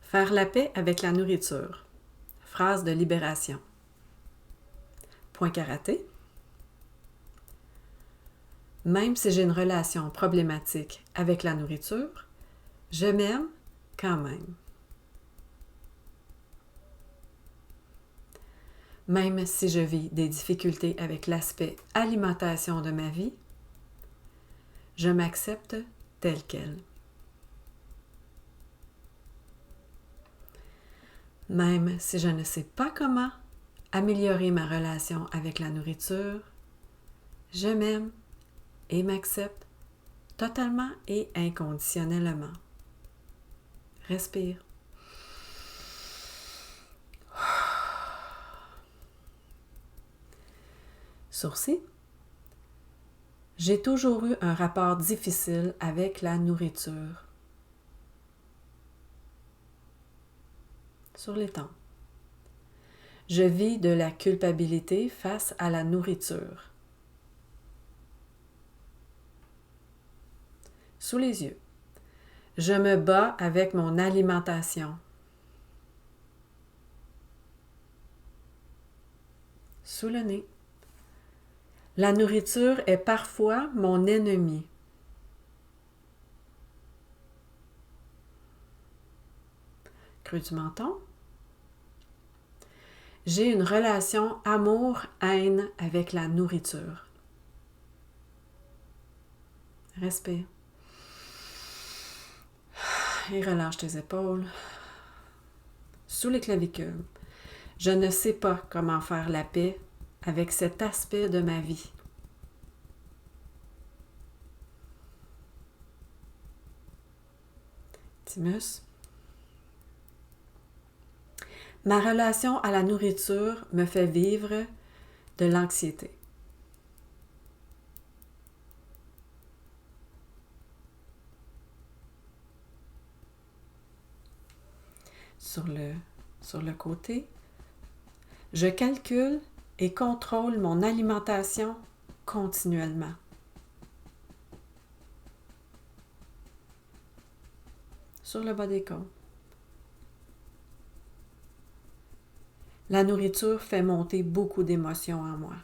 Faire la paix avec la nourriture. Phrase de libération. Point karaté. Même si j'ai une relation problématique avec la nourriture, je m'aime quand même. Même si je vis des difficultés avec l'aspect alimentation de ma vie, je m'accepte telle qu'elle. Même si je ne sais pas comment améliorer ma relation avec la nourriture, je m'aime et m'accepte totalement et inconditionnellement. Respire. Sourcils. J'ai toujours eu un rapport difficile avec la nourriture. Sur les tempes. Je vis de la culpabilité face à la nourriture. Sous les yeux. Je me bats avec mon alimentation. Sous le nez. La nourriture est parfois mon ennemi. Creux du menton. J'ai une relation amour-haine avec la nourriture. Respire. Et relâche tes épaules. Sous les clavicules. Je ne sais pas comment faire la paix avec cet aspect de ma vie. Thymus. Ma relation à la nourriture me fait vivre de l'anxiété. Sur le côté, je calcule et contrôle mon alimentation continuellement. Sur le bas des côtes. La nourriture fait monter beaucoup d'émotions en moi.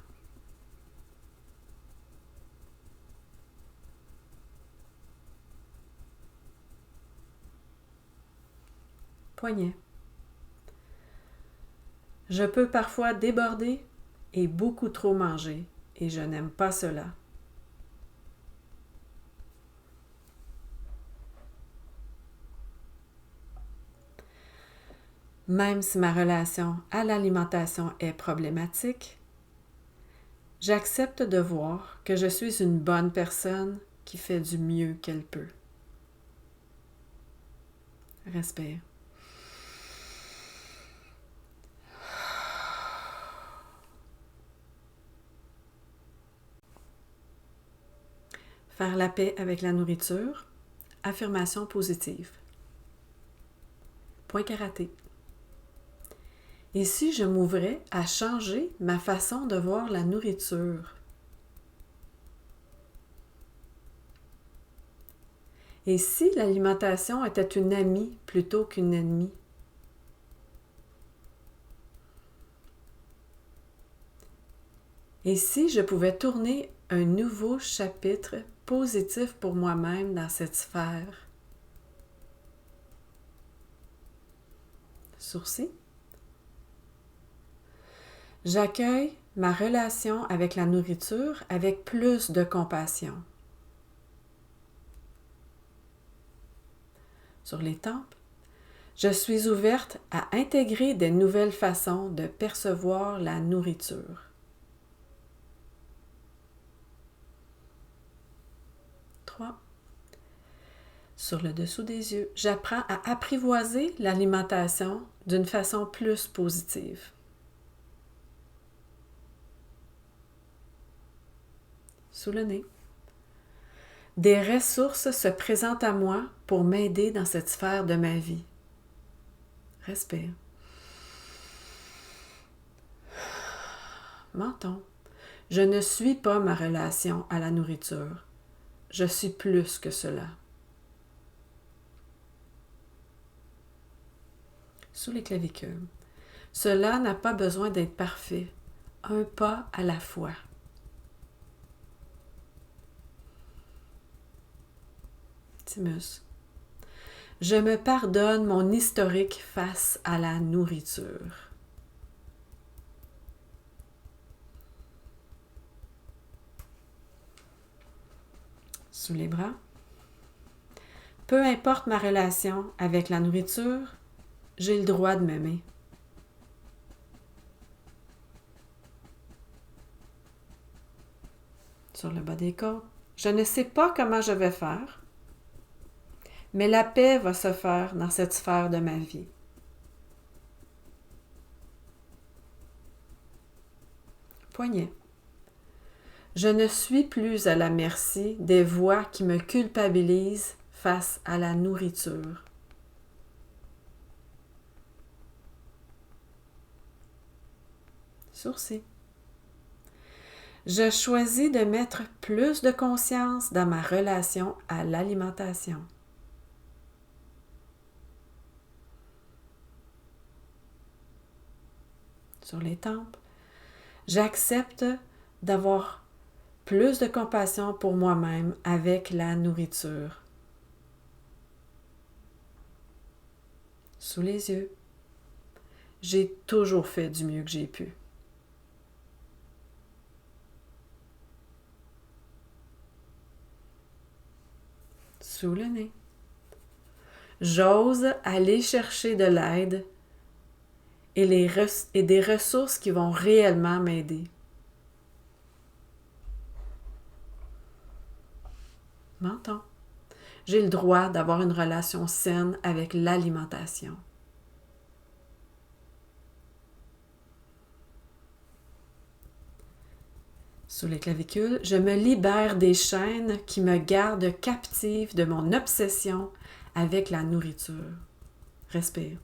Poignet. Je peux parfois déborder et beaucoup trop manger, et je n'aime pas cela. Même si ma relation à l'alimentation est problématique, j'accepte de voir que je suis une bonne personne qui fait du mieux qu'elle peut. Respire. Faire la paix avec la nourriture. Affirmation positive. Point karaté. Et si je m'ouvrais à changer ma façon de voir la nourriture? Et si l'alimentation était une amie plutôt qu'une ennemie? Et si je pouvais tourner un nouveau chapitre positif pour moi-même dans cette sphère? Sourcils. J'accueille ma relation avec la nourriture avec plus de compassion. Sur les tempes, je suis ouverte à intégrer des nouvelles façons de percevoir la nourriture. 3. Sur le dessous des yeux, j'apprends à apprivoiser l'alimentation d'une façon plus positive. Sous le nez. Des ressources se présentent à moi pour m'aider dans cette sphère de ma vie. Respire. Menton. Je ne suis pas ma relation à la nourriture. Je suis plus que cela. sous les clavicules. Cela n'a pas besoin d'être parfait. Un pas à la fois. Thymus. Je me pardonne mon historique face à la nourriture. Sous les bras. Peu importe ma relation avec la nourriture, j'ai le droit de m'aimer. Sur le bas des côtes. Je ne sais pas comment je vais faire, mais la paix va se faire dans cette sphère de ma vie. Poignet. Je ne suis plus à la merci des voix qui me culpabilisent face à la nourriture. Sourcils. Je choisis de mettre plus de conscience dans ma relation à l'alimentation. Sur les tempes, j'accepte d'avoir plus de compassion pour moi-même avec la nourriture. Sous les yeux, j'ai toujours fait du mieux que j'ai pu. Sous le nez. J'ose aller chercher de l'aide et des ressources qui vont réellement m'aider. Menton. J'ai le droit d'avoir une relation saine avec l'alimentation. Sous les clavicules, je me libère des chaînes qui me gardent captive de mon obsession avec la nourriture. Respire.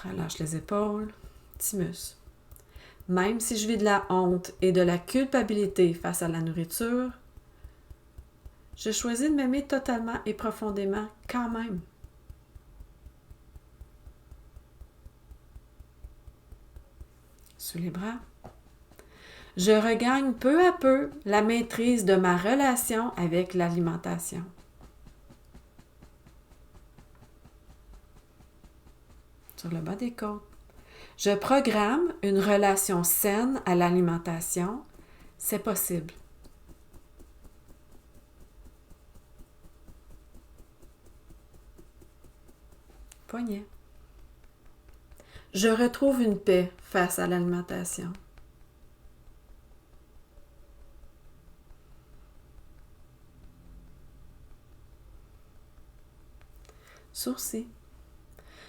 Relâche les épaules. Thymus. Même si je vis de la honte et de la culpabilité face à la nourriture, je choisis de m'aimer totalement et profondément quand même. Sous les bras. Je regagne peu à peu la maîtrise de ma relation avec l'alimentation. Sur le bas des côtes. Je programme une relation saine à l'alimentation. C'est possible. Poignet. Je retrouve une paix face à l'alimentation. Sourcils.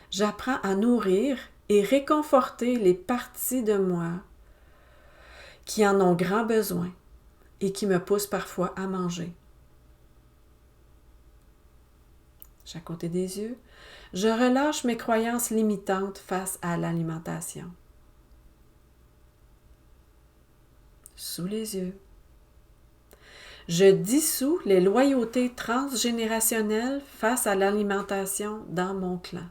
J'apprends à nourrir et réconforter les parties de moi qui en ont grand besoin et qui me poussent parfois à manger. Chaque côté des yeux, je relâche mes croyances limitantes face à l'alimentation. Sous les yeux. Je dissous les loyautés transgénérationnelles face à l'alimentation dans mon clan.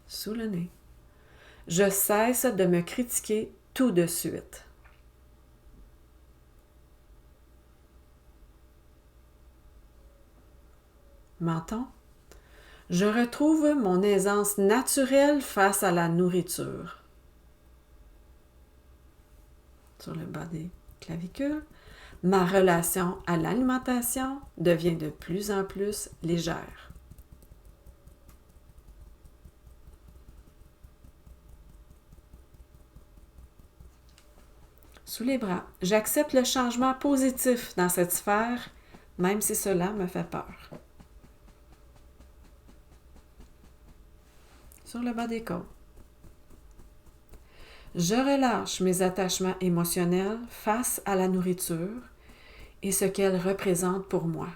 Sous le nez. Je cesse de me critiquer tout de suite. Menton. Je retrouve mon aisance naturelle face à la nourriture. Sur le bas des clavicules, ma relation à l'alimentation devient de plus en plus légère. Sous les bras, j'accepte le changement positif dans cette sphère, même si cela me fait peur. Sur le bas des côtes. Je relâche mes attachements émotionnels face à la nourriture et ce qu'elle représente pour moi.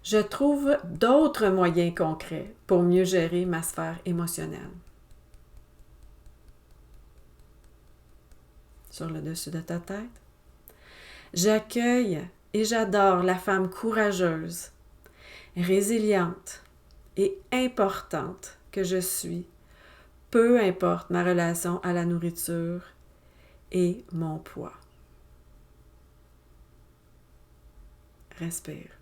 je trouve d'autres moyens concrets pour mieux gérer ma sphère émotionnelle. Sur le dessus de ta tête. J'accueille et j'adore la femme courageuse, résiliente et importante que je suis, peu importe ma relation à la nourriture et mon poids. Respire.